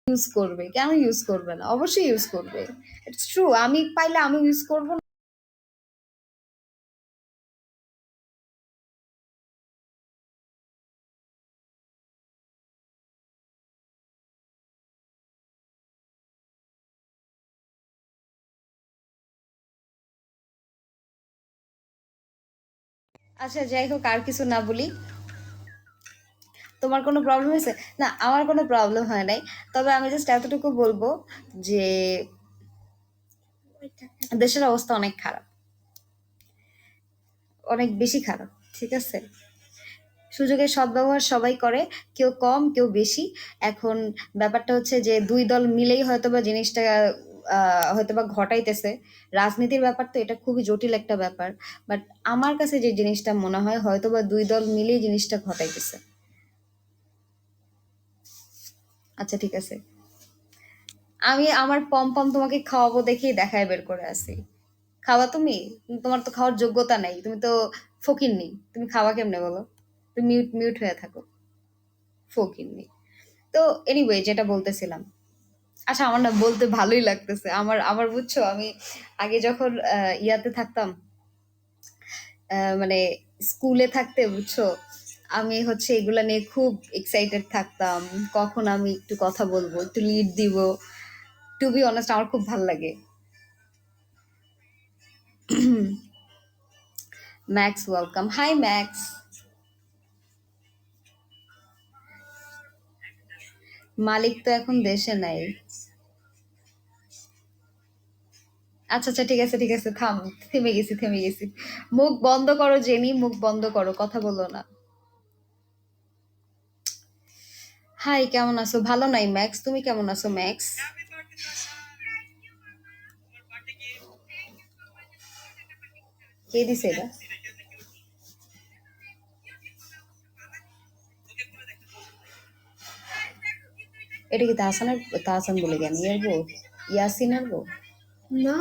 Use করবে, কেন use করবে না? অবশ্যই ইউজ করবে। ইটস ট্রু, আমি পাইলে আমি ইউজ করব না? আচ্ছা যাই হোক, আর কিছু না বলি। তোমার কোনো প্রবলেম হয়েছে? না, আমার কোনো প্রবলেম হয় নাই। তবে আমি জাস্ট এতটুকু বলবো যে দেশের অবস্থা অনেক খারাপ, অনেক বেশি খারাপ। ঠিক আছে, সুযোগের সদ্ব্যবহার সবাই করে, কেউ কম কেউ বেশি। এখন ব্যাপারটা হচ্ছে যে দুই দল মিলেই হয়তোবা জিনিসটা হয়তোবা ঘটাইতেছে। রাজনীতির ব্যাপার তো, এটা খুবই জটিল একটা ব্যাপার। বাট আমার কাছে যে জিনিসটা মনে হয়, হয়তোবা দুই দল মিলেই জিনিসটা ঘটাইতেছে। আচ্ছা ঠিক আছে, আমি আমার পম পম তোমাকে খাওয়াবো দেখেই দেখায় বের করে আসি। খাওয়া তুমি? তোমার তো খাওয়ার যোগ্যতা নাই, তুমি তো ফকিন্নি, তুমি খাওয়া কেমনে বলো? তুমি মিউট মিউট হয়ে থাকো, ফকিন্নি। তো এনিওয়ে, যেটা বলতেছিলাম, আচ্ছা আমার না বলতে ভালোই লাগতেছে। আমার আমার বুঝছো, আমি আগে যখন ইয়াতে থাকতাম, মানে স্কুলে থাকতে বুঝছো, আমি হচ্ছে এগুলা নিয়ে খুব এক্সাইটেড থাকতাম। কখন আমি একটু কথা বলবো, একটু লিড দিব। টু বি অনেস্ট, আমার খুব ভাল লাগে। Max welcome, hi Max. মালিক তো এখন দেশে নাই। আচ্ছা আচ্ছা, ঠিক আছে ঠিক আছে, থাম। থেমে গেছি থেমে গেছি। মুখ বন্ধ করো জেনি, মুখ বন্ধ করো, কথা বলো না। হাই, কেমন আছো? ভালো নাই ম্যাক্স, তুমি কেমন আছো ম্যাক্স? কে দিছে এটা? এটা কি তাহসানের? তাহসান বলে কেন, ইয়ার বউ? ইয়াসিনের বউ? না,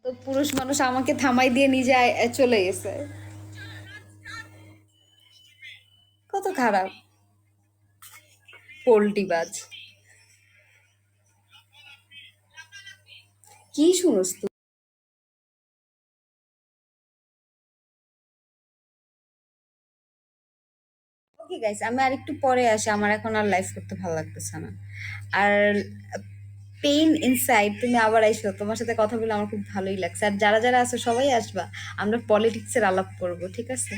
তো পুরুষ মানুষ আমাকে থামাই দিয়ে নিজে চলে গেছে। কত খারাপ, পোল্টিবাজ। কি শুনোস তুই? ওকে গাইস, আমি আর একটু পরে আসি, আমার এখন আর লাইভ করতে ভালো লাগতেছে না। আর পেইন ইনসাইড, তুমি আবার আইসো, তোমার সাথে কথা বলে আমার খুব ভালোই লাগছে। আর যারা যারা আছো সবাই আসবা, আমরা পলিটিক্সের আলাপ করবো, ঠিক আছে?